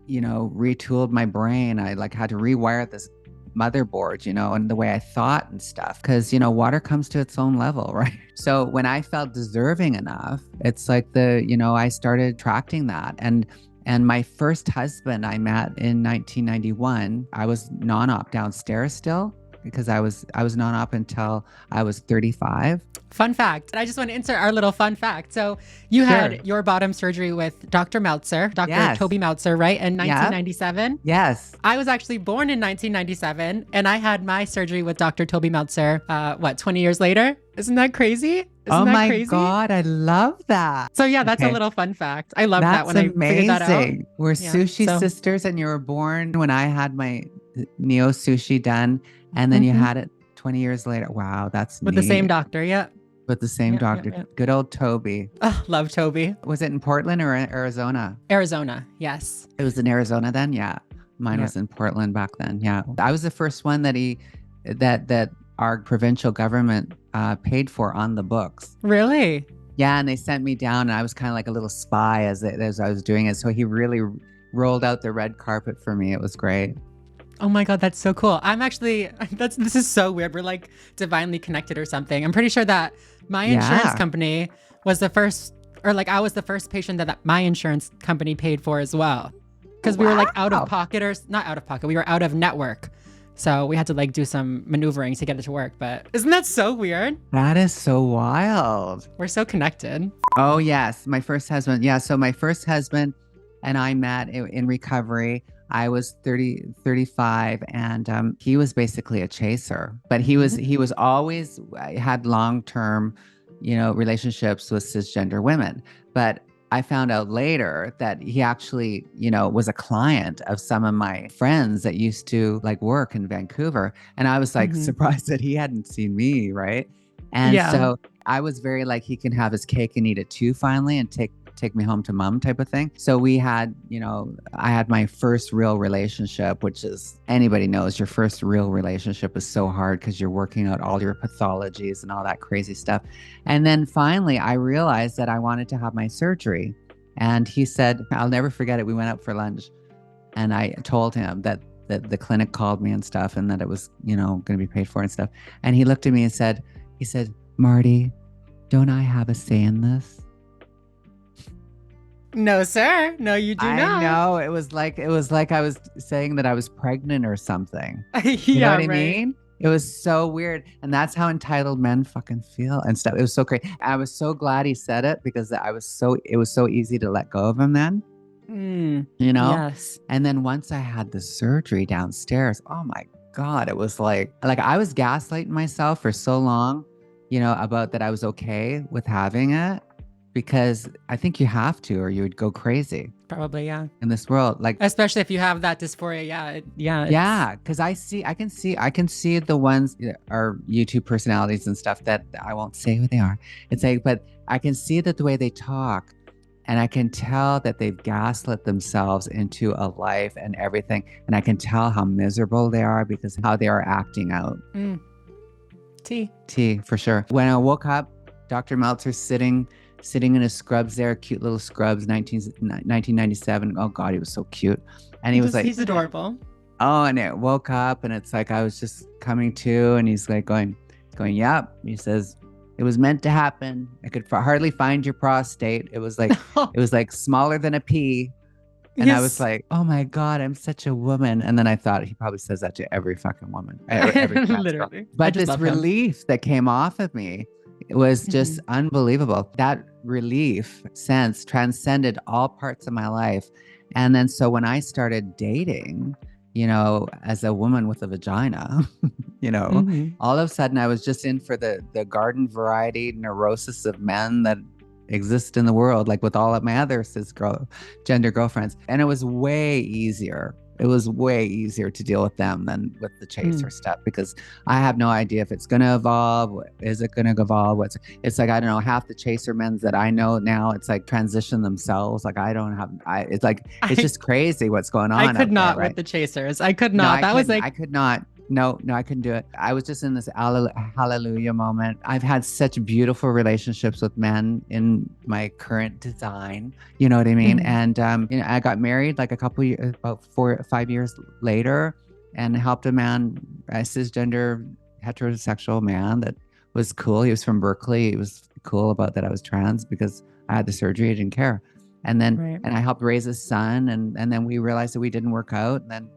retooled my brain. I like had to rewire this motherboard, and the way I thought and stuff. Cause, water comes to its own level, right? So when I felt deserving enough, it's like I started attracting that. And my first husband I met in 1991, I was non-op downstairs still because I was non-op until I was 35. Fun fact. I just want to insert our little fun fact. So you had your bottom surgery with Dr. Meltzer, Dr. Yes. Toby Meltzer, right? In 1997. Yes. I was actually born in 1997 and I had my surgery with Dr. Toby Meltzer, 20 years later? Isn't that crazy? Isn't that crazy? God, I love that. So yeah, that's a little fun fact. I love that when I figured that out. We're sushi sisters, and you were born when I had my neo sushi done, and then you had it 20 years later. Wow, that's with neat. the same doctor. Yeah. With the same doctor. Yeah. Good old Toby. Oh, love Toby. Was it in Portland or Arizona? Arizona. Yes. It was in Arizona then. Yeah. Mine was in Portland back then. Yeah. I was the first one that our provincial government paid for on the books. Really? Yeah. And they sent me down, and I was kind of like a little spy as I was doing it. So he really rolled out the red carpet for me. It was great. Oh my God, that's so cool. This is so weird. We're like divinely connected or something. I'm pretty sure that my insurance company was the first, or like I was the first patient that my insurance company paid for as well. Because we were like out of pocket, or not out of pocket, we were out of network. So we had to like do some maneuvering to get it to work. But isn't that so weird? That is so wild. We're so connected. Oh yes. My first husband. Yeah. So my first husband and I met in recovery. I was 35, and he was basically a chaser, but he was always had long-term, relationships with cisgender women. But I found out later that he actually, was a client of some of my friends that used to like work in Vancouver. And I was like surprised that he hadn't seen me. Right. And so I was very like, he can have his cake and eat it too finally, and take me home to mom type of thing. So we had, I had my first real relationship, which is, anybody knows your first real relationship is so hard because you're working out all your pathologies and all that crazy stuff. And then finally I realized that I wanted to have my surgery. And he said, I'll never forget it. We went out for lunch, and I told him that the clinic called me and stuff, and that it was, going to be paid for and stuff. And he looked at me and said, Marty, don't I have a say in this? No, sir. No, you do not. I know. It was like I was saying that I was pregnant or something. You know what I mean? It was so weird. And that's how entitled men fucking feel and stuff. It was so great. I was so glad he said it, because it was so easy to let go of him then. Yes. And then once I had the surgery downstairs, oh my God, it was like I was gaslighting myself for so long, about that I was okay with having it. Because I think you have to, or you would go crazy. Probably, yeah. In this world, like especially if you have that dysphoria, yeah. Because I can see the ones are YouTube personalities and stuff that I won't say who they are. It's like, but I can see that the way they talk, and I can tell that they've gaslit themselves into a life and everything, and I can tell how miserable they are because how they are acting out. T for sure. When I woke up, Dr. Meltzer's sitting sitting in his scrubs there, cute little scrubs, 1997. Oh God, he was so cute. And he was like, he's adorable. oh, and it woke up and it's like, I was just coming to, and he's like going, yep. He says, it was meant to happen. I could hardly find your prostate. It was like smaller than a pea. And I was like, oh my God, I'm such a woman. And then I thought he probably says that to every fucking woman, every trans girl. But this relief that came off of me, it was just unbelievable. That relief sense transcended all parts of my life. And then so when I started dating, you know, as a woman with a vagina, you know, all of a sudden I was just in for the garden variety neurosis of men that exist in the world, like with all of my other cisgender girlfriends. And it was way easier. It was way easier to deal with them than with the chaser stuff, because I have no idea if it's going to evolve. Is it going to evolve? It's like, I don't know, half the chaser men that I know now, it's like transition themselves. Like it's like, it's just crazy what's going on. I could not with the chasers. I could not. I could not. No, I couldn't do it. I was just in this hallelujah moment. I've had such beautiful relationships with men in my current design. You know what I mean? And you know, I got married like about 4 or 5 years later, and helped a cisgender heterosexual man that was cool. He was from Berkeley. He was cool about that I was trans because I had the surgery. I didn't care. And then and I helped raise his son, and then we realized that we didn't work out. And then,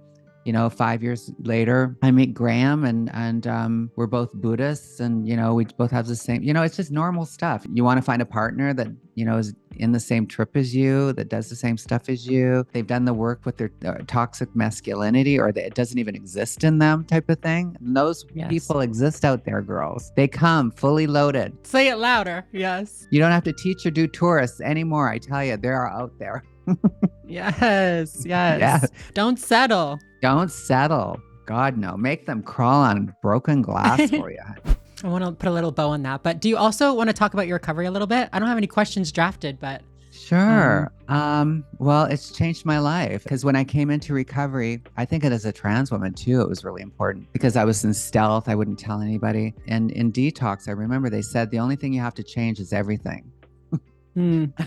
you know, 5 years later, I meet Graham, and we're both Buddhists, and, you know, we both have the same, you know, it's just normal stuff. You want to find a partner that, you know, is in the same trip as you, that does the same stuff as you. They've done the work with their toxic masculinity, or that it doesn't even exist in them type of thing. And those people exist out there, girls. They come fully loaded. Say it louder. Yes. You don't have to teach or do tourists anymore. I tell you, they are out there. Yes. Yeah. Don't settle. Don't settle. God, no. Make them crawl on broken glass for you. I want to put a little bow on that. But do you also want to talk about your recovery a little bit? I don't have any questions drafted, but. Sure. Well, it's changed my life, because when I came into recovery, I think it as a trans woman too, it was really important, because I was in stealth. I wouldn't tell anybody. And in detox, I remember they said the only thing you have to change is everything.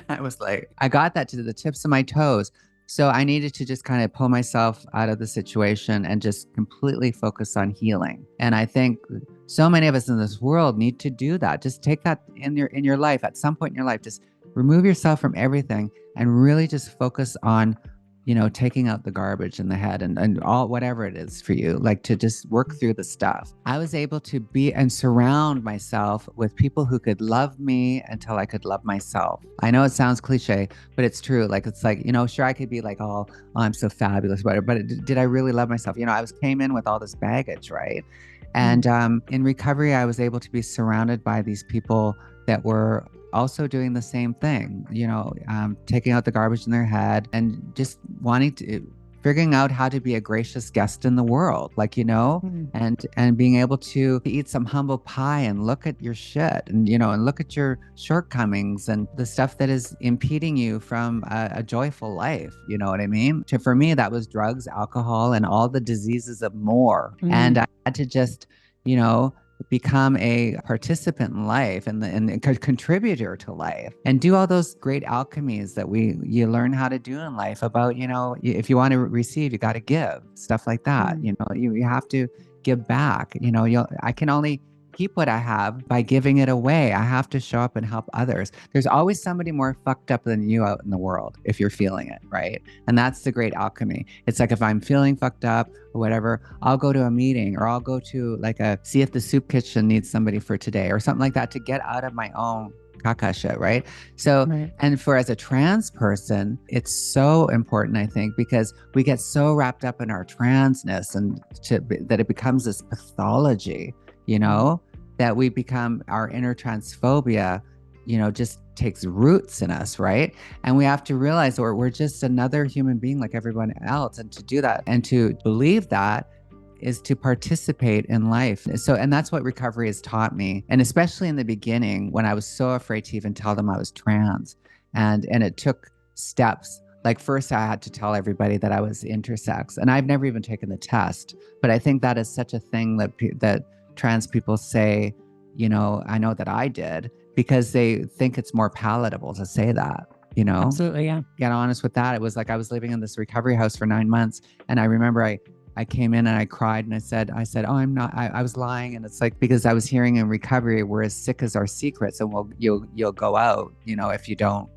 I was like, I got that to the tips of my toes. So I needed to just kind of pull myself out of the situation and just completely focus on healing. And I think so many of us in this world need to do that. Just take that in your life at some point in your life. Just remove yourself from everything and really just focus on, you know, taking out the garbage in the head and all, whatever it is for you, like to just work through the stuff. I was able to be and surround myself with people who could love me until I could love myself. I know it sounds cliche, but it's true. Like, it's like, you know, sure, I could be like, oh, I'm so fabulous, but did I really love myself? You know, I came in with all this baggage, right? And in recovery, I was able to be surrounded by these people that were also doing the same thing, you know, taking out the garbage in their head and just figuring out how to be a gracious guest in the world, like, you know, and being able to eat some humble pie and look at your shit and, you know, and look at your shortcomings and the stuff that is impeding you from a joyful life. You know what I mean? For me, that was drugs, alcohol, and all the diseases of more. And I had to just, you know, become a participant in life and a contributor to life, and do all those great alchemies that you learn how to do in life about, you know, if you want to receive, you got to give, stuff like that. You know, you have to give back. You know, I can only keep what I have by giving it away. I have to show up and help others. There's always somebody more fucked up than you out in the world if you're feeling it, right? And that's the great alchemy. It's like, if I'm feeling fucked up or whatever, I'll go to a meeting, or I'll go to see if the soup kitchen needs somebody for today or something like that, to get out of my own caca shit, right? So, and as a trans person, it's so important, I think, because we get so wrapped up in our transness and that it becomes this pathology, you know, that we become, our inner transphobia, you know, just takes roots in us, right? And we have to realize that we're just another human being like everyone else. And to do that and to believe that is to participate in life. So, and that's what recovery has taught me. And especially in the beginning, when I was so afraid to even tell them I was trans. And it took steps. Like, first I had to tell everybody that I was intersex, and I've never even taken the test. But I think that is such a thing that trans people say, you know, I know that I did, because they think it's more palatable to say that, Absolutely. Yeah. Get honest with that. It was like I was living in this recovery house for 9 months. And I remember I came in and I cried and I said, oh, I'm not, I was lying. And it's like, because I was hearing in recovery, we're as sick as our secrets, and you'll go out, if you don't,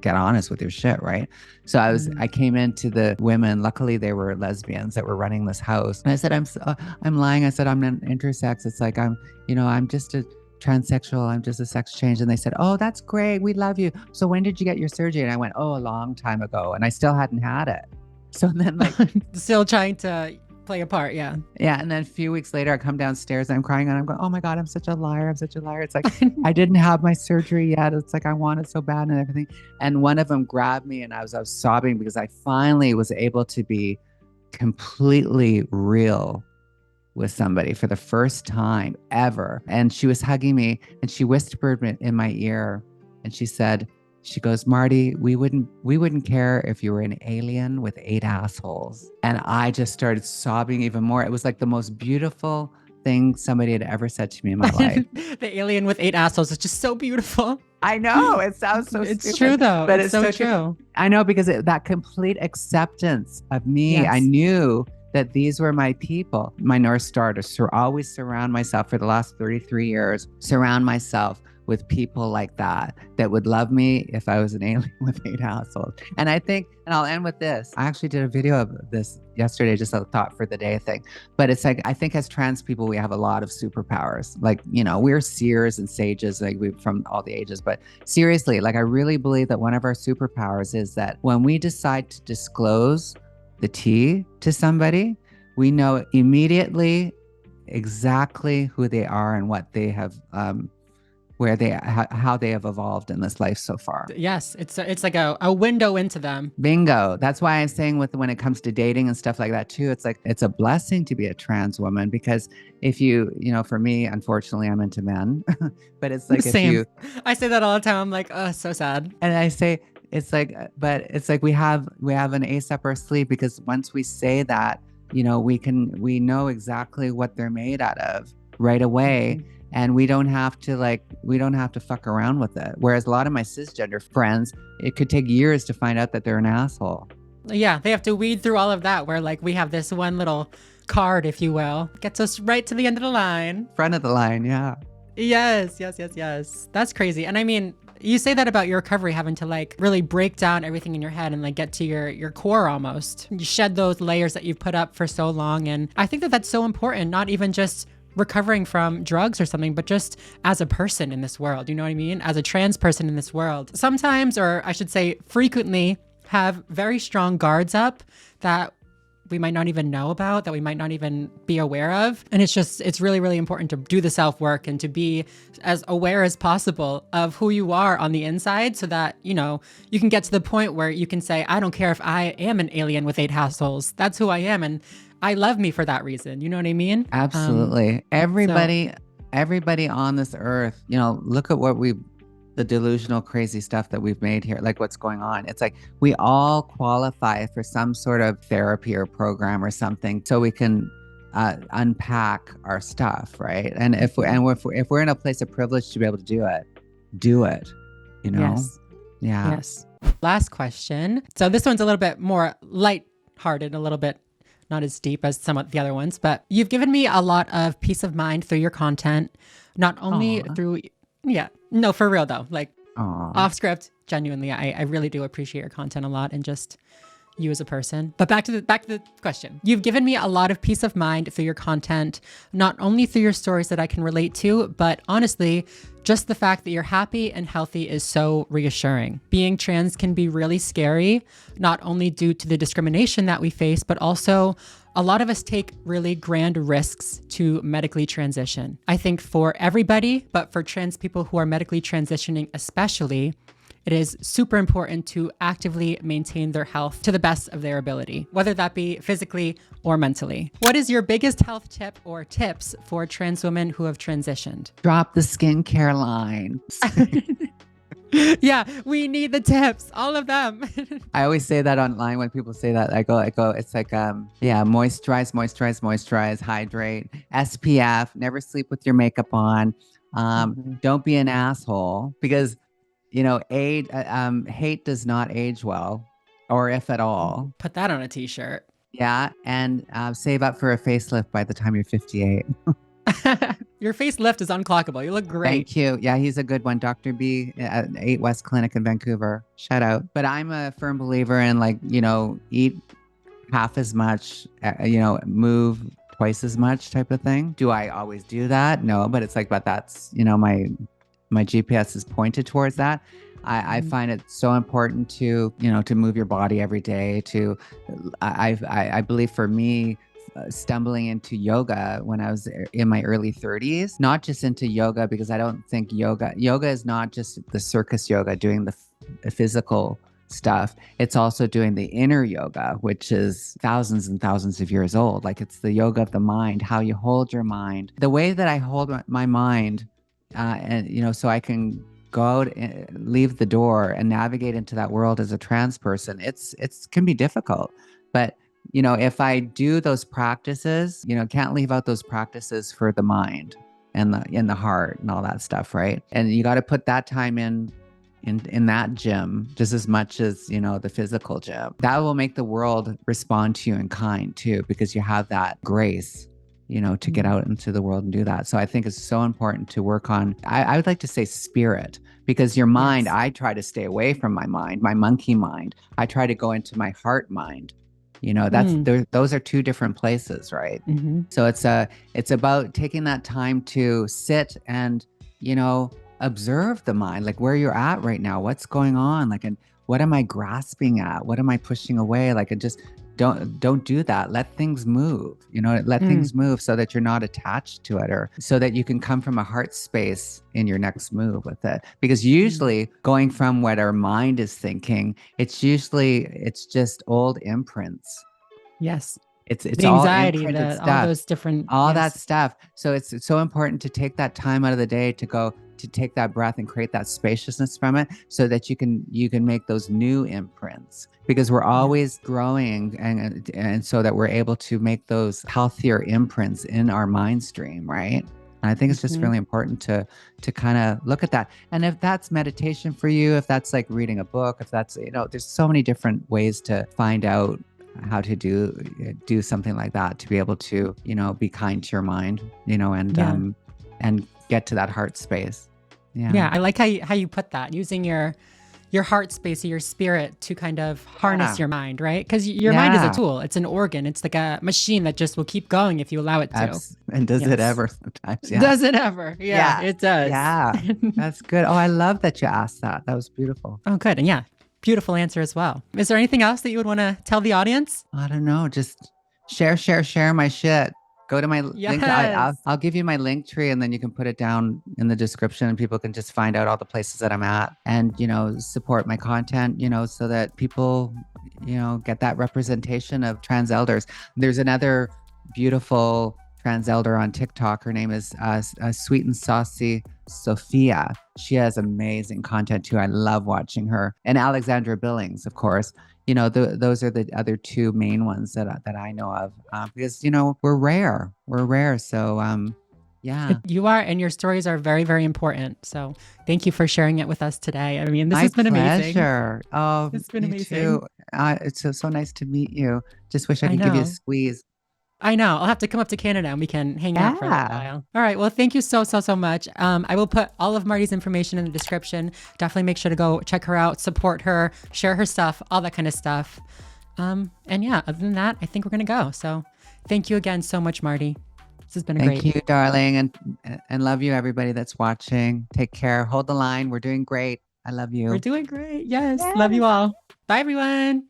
get honest with your shit. Right. So I came into the women, luckily they were lesbians that were running this house. And I said, I'm lying. I said, I'm not intersex. It's like, I'm just a transsexual. I'm just a sex change. And they said, oh, that's great. We love you. So when did you get your surgery? And I went, oh, a long time ago. And I still hadn't had it. So then still trying to play a part. Yeah. Yeah. And then a few weeks later, I come downstairs and I'm crying and I'm going, oh my God, I'm such a liar. I'm such a liar. It's like, I didn't have my surgery yet. It's like, I want it so bad and everything. And one of them grabbed me and I was sobbing because I finally was able to be completely real with somebody for the first time ever. And she was hugging me and she whispered in my ear and she goes, Marty, we wouldn't care if you were an alien with 8 assholes. And I just started sobbing even more. It was like the most beautiful thing somebody had ever said to me in my life. The alien with 8 assholes is just so beautiful. I know. It sounds so It's stupid, true though. But it's so true. I know, because that complete acceptance of me, Yes. I knew that these were my people, my North Star, to always surround myself for the last 33 years, surround myself with people like that would love me if I was an alien with 8 households. And I think, and I'll end with this. I actually did a video of this yesterday, just a thought for the day thing. But it's like, I think as trans people, we have a lot of superpowers. Like, we're seers and sages, like we from all the ages. But seriously, like I really believe that one of our superpowers is that when we decide to disclose the tea to somebody, we know immediately exactly who they are and what they have, how they have evolved in this life so far. Yes, it's like a window into them. Bingo. That's why I'm saying when it comes to dating and stuff like that too, it's like, it's a blessing to be a trans woman, because if for me, unfortunately, I'm into men, but it's like, Same. I say that all the time. I'm like, oh, so sad. And I say, it's like, but it's like we have an ace up our sleeve, because once we say that, we know exactly what they're made out of right away. Mm-hmm. And we don't have to fuck around with it. Whereas a lot of my cisgender friends, it could take years to find out that they're an asshole. Yeah, they have to weed through all of that, where like we have this one little card, if you will, gets us right to the end of the line. Front of the line, yeah. Yes. That's crazy. And I mean, you say that about your recovery, having to like really break down everything in your head and like get to your core almost. You shed those layers that you've put up for so long. And I think that that's so important, not even just recovering from drugs or something, but just as a person in this world, you know what I mean? As a trans person in this world. Sometimes, or I should say frequently, have very strong guards up that we might not even know about, that we might not even be aware of. And it's really, really important to do the self-work and to be as aware as possible of who you are on the inside, so that, you can get to the point where you can say, I don't care if I am an alien with 8 households. That's who I am. And I love me for that reason. You know what I mean? Absolutely. Everybody on this earth, look at the delusional, crazy stuff that we've made here, like what's going on. It's like we all qualify for some sort of therapy or program or something, so we can unpack our stuff, right? And if we're in a place of privilege to be able to do it. Yes. Yeah. Yes. Last question. So this one's a little bit more light-hearted, a little bit not as deep as some of the other ones, but you've given me a lot of peace of mind through your content, not only through, no, for real though, like off script, genuinely, I really do appreciate your content a lot, and just you as a person. But back to the question. You've given me a lot of peace of mind through your content, not only through your stories that I can relate to, but honestly, just the fact that you're happy and healthy is so reassuring. Being trans can be really scary, not only due to the discrimination that we face, but also a lot of us take really grand risks to medically transition. I think for everybody, but for trans people who are medically transitioning especially, it is super important to actively maintain their health to the best of their ability, whether that be physically or mentally. What is your biggest health tip or tips for trans women who have transitioned? Drop the skincare line. Yeah, we need the tips, all of them. I always say that online when people say that. I go, it's like, moisturize, hydrate, SPF, never sleep with your makeup on. Mhm. Don't be an asshole because, hate does not age well, or if at all. Put that on a t-shirt. Yeah. And save up for a facelift by the time you're 58. Your facelift is unclockable. You look great. Thank you. Yeah, he's a good one. Dr. B at 8 West Clinic in Vancouver. Shout out. But I'm a firm believer in eat half as much, move twice as much type of thing. Do I always do that? No, but it's like, but that's, my GPS is pointed towards that. I find it so important to move your body every day. I believe for me, stumbling into yoga when I was in my early 30s, not just into yoga because I don't think yoga is not just the circus yoga doing the physical stuff. It's also doing the inner yoga, which is thousands and thousands of years old. Like it's the yoga of the mind, how you hold your mind, the way that I hold my mind, and so I can go out, leave the door and navigate into that world as a trans person. It's can be difficult, but if I do those practices, can't leave out those practices for the mind and the heart and all that stuff, right? And you got to put that time in that gym just as much as the physical gym. That will make the world respond to you in kind too, because you have that grace to get out into the world and do that. So I think it's so important to work on, I would like to say spirit, because your mind, Yes. I try to stay away from my mind, my monkey mind. I try to go into my heart mind. Those are two different places, right? So it's about taking that time to sit and, observe the mind, like where you're at right now, what's going on, like, and what am I grasping at? What am I pushing away? Like, and just don't do that. Let things move, let things move so that you're not attached to it, or so that you can come from a heart space in your next move with it. Because usually going from what our mind is thinking, it's just old imprints. Yes. It's The all anxiety, imprinted all stuff, those different, all that yes. stuff. So it's so important to take that time out of the day to take that breath and create that spaciousness from it, so that you can make those new imprints, because we're always growing, and so that we're able to make those healthier imprints in our mind stream, right? And I think it's just really important to kind of look at that. And if that's meditation for you, if that's like reading a book, if that's, there's so many different ways to find out how to do something like that, to be able to, be kind to your mind, and get to that heart space. Yeah. I like how you put that, using your heart space or your spirit to kind of harness your mind, right? Because your mind is a tool. It's an organ. It's like a machine that just will keep going if you allow it to. And does it ever sometimes? Yeah. Does it ever? Yeah, it does. Yeah. That's good. Oh, I love that you asked that. That was beautiful. Oh, good. And yeah, beautiful answer as well. Is there anything else that you would want to tell the audience? I don't know. Just share my shit. Go to my link. I'll give you my link tree, and then you can put it down in the description, and people can just find out all the places that I'm at, and support my content, so that people get that representation of trans elders. There's another beautiful trans elder on TikTok. Her name is Sweet and Saucy Sophia. She has amazing content too. I love watching her. And Alexandra Billings, of course. Those are the other two main ones that I know of, because we're rare. So yeah, you are, and your stories are very, very important. So thank you for sharing it with us today. I mean, this has been amazing. Oh, it's been amazing. Too. It's so nice to meet you. Just wish I could give you a squeeze. I know. I'll have to come up to Canada and we can hang out for a little while. All right. Well, thank you so much. I will put all of Marty's information in the description. Definitely make sure to go check her out, support her, share her stuff, all that kind of stuff. And yeah, other than that, I think we're going to go. So thank you again so much, Marty. This has been great. Thank you, darling. And love you, everybody that's watching. Take care. Hold the line. We're doing great. I love you. We're doing great. Yes. Love you all. Bye, everyone.